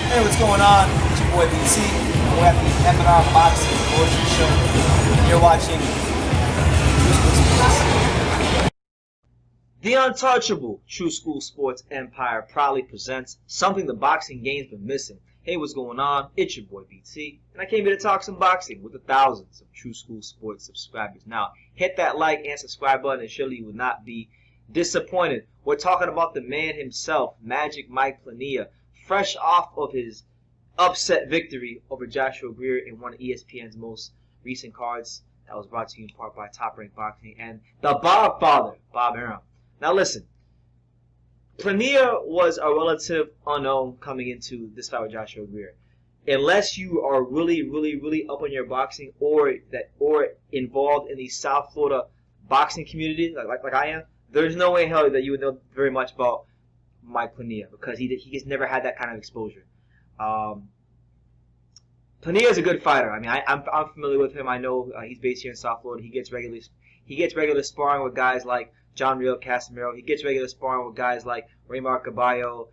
Hey, what's going on? It's your boy BT. We're at the M&R Boxing Grocery Show. You're watching The untouchable True School Sports Empire proudly presents something the boxing game's been missing. Hey, what's going on? It's your boy BT, and I came here to talk some boxing with the thousands of True School Sports subscribers. Now, hit that like and subscribe button, and surely you will not be disappointed. We're talking about the man himself, Magic Mike Plania, fresh off of his upset victory over Joshua Greer in one of ESPN's most recent cards that was brought to you in part by Top Rank Boxing and the Bob Father, Bob Arum. Now listen, Plania was a relative unknown coming into this fight with Joshua Greer. Unless you are really up on your boxing or involved in the South Florida boxing community like I am, there's no way in hell that you would know very much about Mike Plania because he just never had that kind of exposure. Plania is a good fighter. I mean, I'm familiar with him. I know he's based here in South Florida. He gets regular sparring with guys like John Real Casimiro. He gets regular sparring with guys like Raymar Caballo.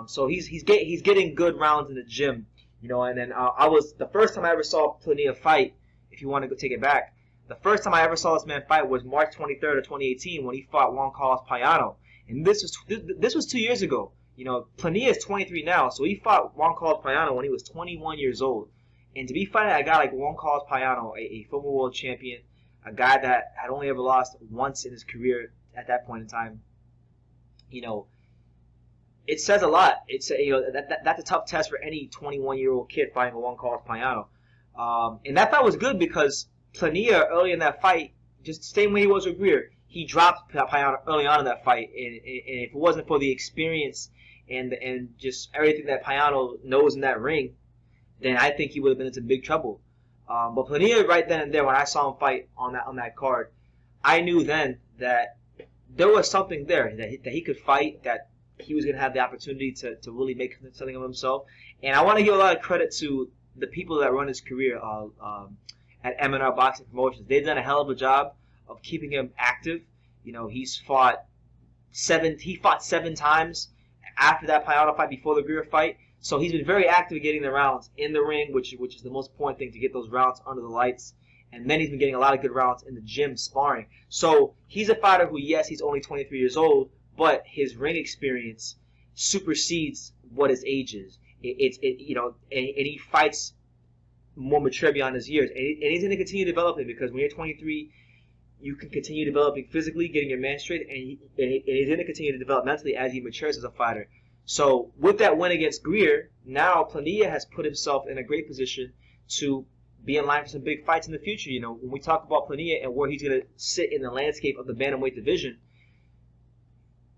So he's getting good rounds in the gym, you know. And then the first time I ever saw Plania fight. If you want to go take it back, the first time I ever saw this man fight was March 23rd of 2018 when he fought Juan Carlos Payano. And this was 2 years ago. You know, Plania is 23 now, so he fought Juan Carlos Payano when he was 21 years old. And to be fighting a guy like Juan Carlos Payano, a former world champion, a guy that had only ever lost once in his career at that point in time, you know, it says a lot. It's that's a tough test for any 21-year-old kid fighting Juan Carlos Payano. And that fight was good because Plania early in that fight, just the same way he was with Greer, he dropped Payano early on in that fight, and if it wasn't for the experience and just everything that Payano knows in that ring, then I think he would have been into big trouble. But Plania, right then and there, when I saw him fight on that card, I knew then that there was something there that he could fight, that he was going to have the opportunity to really make something of himself. And I want to give a lot of credit to the people that run his career at M&R Boxing Promotions. They've done a hell of a job of keeping him active. You know, he fought seven times after that Payano fight, before the Greer fight. So he's been very active in getting the rounds in the ring, which is the most important thing, to get those rounds under the lights. And then he's been getting a lot of good rounds in the gym sparring. So he's a fighter who, yes, he's only 23 years old, but his ring experience supersedes what his age is. And he fights more mature beyond his years. And he's going to continue developing, because when you're 23, you can continue developing physically, getting your man straight, and he's going to continue to develop mentally as he matures as a fighter. So with that win against Greer, now Plania has put himself in a great position to be in line for some big fights in the future. You know, when we talk about Plania and where he's going to sit in the landscape of the bantamweight division,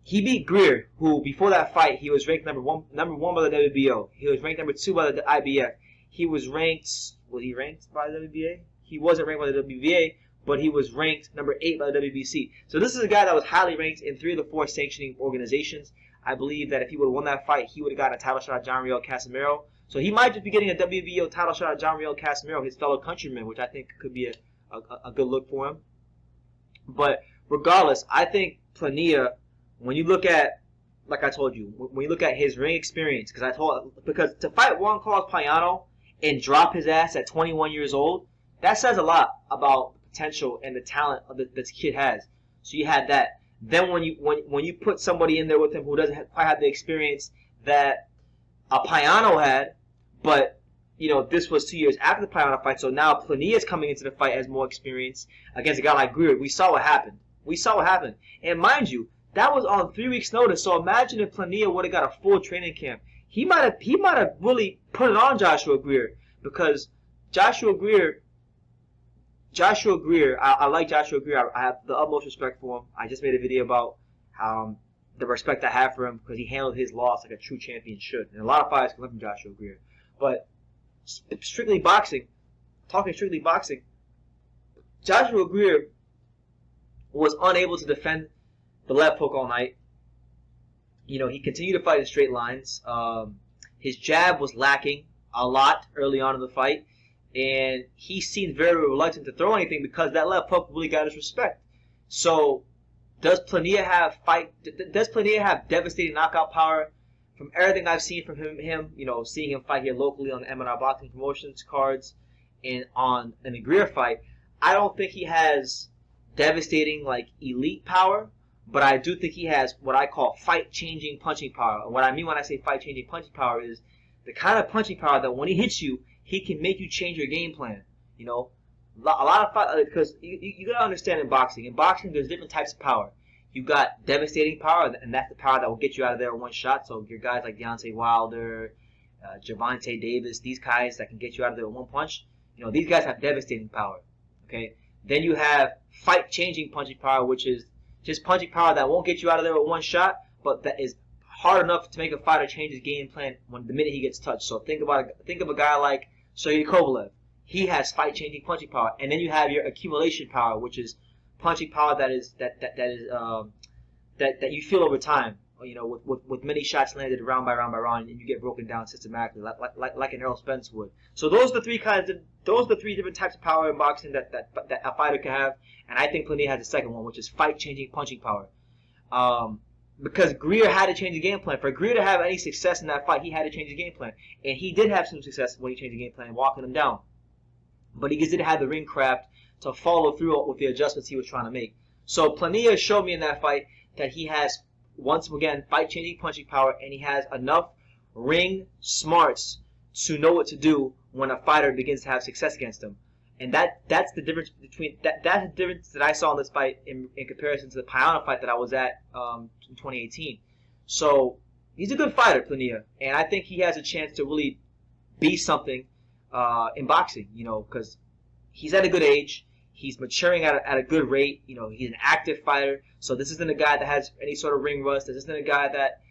he beat Greer, who before that fight he was ranked number one by the WBO. He was ranked number 2 by the IBF. He was ranked. Was he ranked by the WBA? He wasn't ranked by the WBA, but he was ranked number 8 by the WBC. So this is a guy that was highly ranked in 3 of the 4 sanctioning organizations. I believe that if he would have won that fight, he would have gotten a title shot at John Real Casimiro. So he might just be getting a WBO title shot at John Real Casimiro, his fellow countryman, which I think could be a good look for him. But regardless, I think Plania, when you look at, like I told you, when you look at his ring experience, because to fight Juan Carlos Payano and drop his ass at 21 years old, that says a lot about the potential and the talent that this kid has. So you had that. Then when you put somebody in there with him who doesn't quite have the experience that a Payano had, but you know, this was 2 years after the Payano fight, so now Plania is coming into the fight as more experience against a guy like Greer. We saw what happened. And mind you, that was on 3 weeks' notice. So imagine if Plania would have got a full training camp. He might have really put it on Joshua Greer, because Joshua Greer, I like Joshua Greer. I have the utmost respect for him. I just made a video about the respect I have for him, because he handled his loss like a true champion should. And a lot of fighters can learn from Joshua Greer. But talking strictly boxing, Joshua Greer was unable to defend the left hook all night. You know, he continued to fight in straight lines. His jab was lacking a lot early on in the fight. And he seemed very reluctant to throw anything because that left hook really got his respect. So, does Plania have devastating knockout power? from everything I've seen from him, seeing him fight here locally on the M&R Boxing Promotions cards and on an Greer fight, I don't think he has devastating like elite power, but I do think he has what I call fight-changing punching power. And what I mean when I say fight-changing punching power is the kind of punching power that when he hits you, he can make you change your game plan. A lot of fight, because you gotta understand in boxing. In boxing, there's different types of power. You got devastating power, and that's the power that will get you out of there in one shot. So your guys like Deontay Wilder, Gervonta Davis, these guys that can get you out of there with one punch. These guys have devastating power. Okay. Then you have fight-changing punching power, which is just punching power that won't get you out of there with one shot, but that is hard enough to make a fighter change his game plan the minute he gets touched. So think of a guy like Sergey Kovalev. He has fight-changing punching power, and then you have your accumulation power, which is punching power that you feel over time. With many shots landed round by round by round, and you get broken down systematically, like an Errol Spence would. So those are the three different types of power in boxing that a fighter can have, and I think Plania has the second one, which is fight-changing punching power. Because Greer had to change the game plan. For Greer to have any success in that fight, he had to change the game plan, and he did have some success when he changed the game plan, walking him down. But he just didn't have the ring craft to follow through with the adjustments he was trying to make. So Plania showed me in that fight that he has, once again, fight-changing punching power, and he has enough ring smarts to know what to do when a fighter begins to have success against him. And that's the difference that's the difference that I saw in this fight in comparison to the Payano fight that I was at in 2018. So he's a good fighter, Plania, and I think he has a chance to really be something in boxing, because he's at a good age. He's maturing at a good rate. He's an active fighter. So this isn't a guy that has any sort of ring rust. This isn't a guy that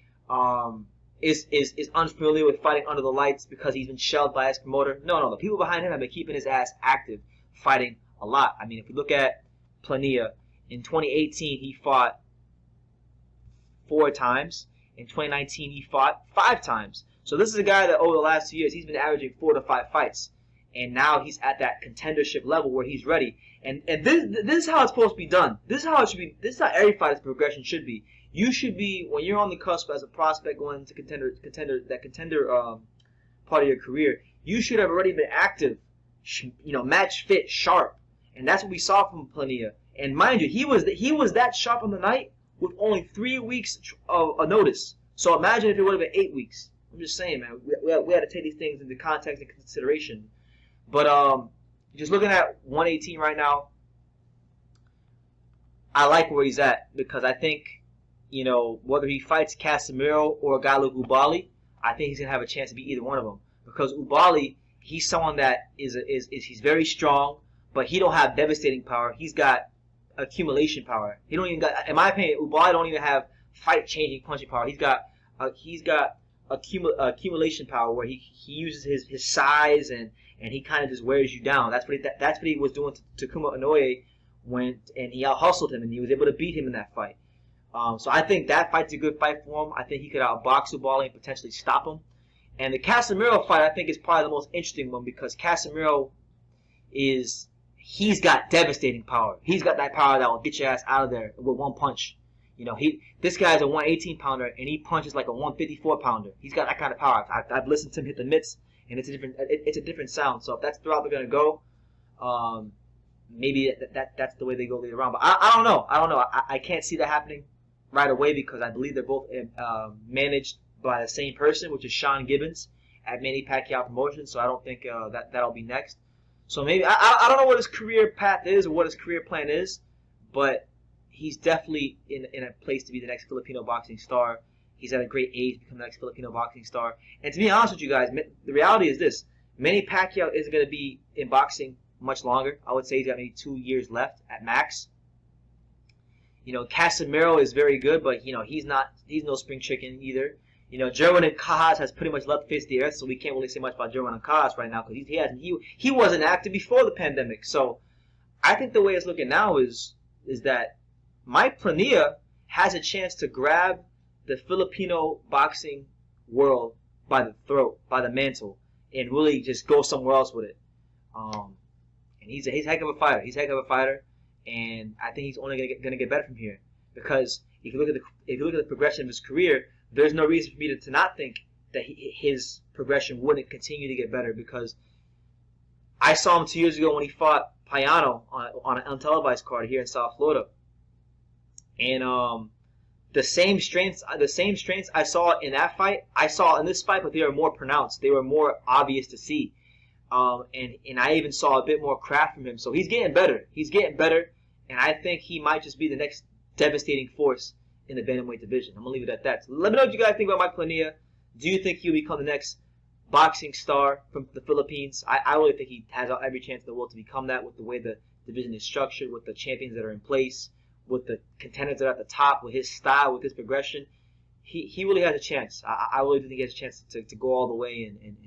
is unfamiliar with fighting under the lights because he's been shelled by his promoter. No. The people behind him have been keeping his ass active, fighting a lot. I mean, if you look at Plania, in 2018 he fought 4 times. In 2019 he fought 5 times. So this is a guy that over the last 2 years he's been averaging 4 to 5 fights, and now he's at that contendership level where he's ready. And this is how it's supposed to be done. This is how it should be. This is how every fighter's progression should be. You should be, when you're on the cusp as a prospect going into contender part of your career, you should have already been active, match fit, sharp, and that's what we saw from Plania. And mind you, he was that sharp on the night with only 3 weeks of a notice. So imagine if it would have been 8 weeks. I'm just saying, man, we had to take these things into context and consideration. But just looking at 118 right now, I like where he's at because I think, whether he fights Casemiro or a guy like Ubali, I think he's gonna have a chance to beat either one of them. Because Ubali, he's someone that he's very strong, but he don't have devastating power. He's got accumulation power. He don't even got, in my opinion, Ubali don't even have fight-changing punching power. He's got accumulation power where he uses his size and he kind of just wears you down. That's what he was doing to Takuma Inoue and he out-hustled him and he was able to beat him in that fight. So I think that fight's a good fight for him. I think he could outbox Ubali and potentially stop him. And the Casemiro fight I think is probably the most interesting one because Casemiro he's got devastating power. He's got that power that will get your ass out of there with one punch. This guy's a 118 pounder and he punches like a 154 pounder. He's got that kind of power. I've listened to him hit the mitts and it's a different sound. So if that's the route they're gonna go, maybe that's the way they go later on. But I don't know. I can't see that happening right away because I believe they're both managed by the same person, which is Sean Gibbons at Manny Pacquiao Promotions. So I don't think that'll be next. So maybe I don't know what his career path is or what his career plan is, but he's definitely in a place to be the next Filipino boxing star. He's at a great age to become the next Filipino boxing star. And to be honest with you guys, the reality is this: Manny Pacquiao isn't going to be in boxing much longer. I would say he's got maybe 2 years left at max. Casemiro is very good, but he's no spring chicken either. German and Cajas has pretty much left the face of the earth, so we can't really say much about German and Cajas right now because he wasn't active before the pandemic. So I think the way it's looking now is that Mike Plania has a chance to grab the Filipino boxing world by the throat, by the mantle, and really just go somewhere else with it. And he's a heck of a fighter. He's a heck of a fighter, and I think he's only gonna get better from here. Because if you look at the progression of his career, there's no reason for me to not think that his progression wouldn't continue to get better, because I saw him 2 years ago when he fought Payano on an untelevised card here in South Florida, and the same strengths I saw in that fight, I saw in this fight, but they were more pronounced. They were more obvious to see, and I even saw a bit more craft from him. So he's getting better. He's getting better, and I think he might just be the next devastating force in the bantamweight division. I'm gonna leave it at that. So let me know what you guys think about Mike Plania. Do you think he'll become the next boxing star from the Philippines? I really think he has every chance in the world to become that, with the way the division is structured, with the champions that are in place, with the contenders that are at the top, with his style, with his progression. He really has a chance. I really do think he has a chance to go all the way and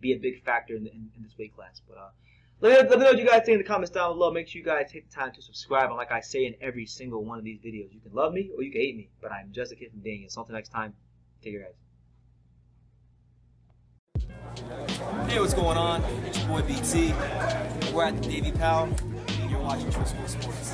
be a big factor in this weight class. But let me know what you guys think in the comments down below. Make sure you guys take the time to subscribe. And like I say in every single one of these videos, you can love me or you can hate me, but I'm just a kid from Daniel. So until next time, take care, guys. Hey, what's going on? It's your boy BT. We're at the Davy Powell, and you're watching True School Sports.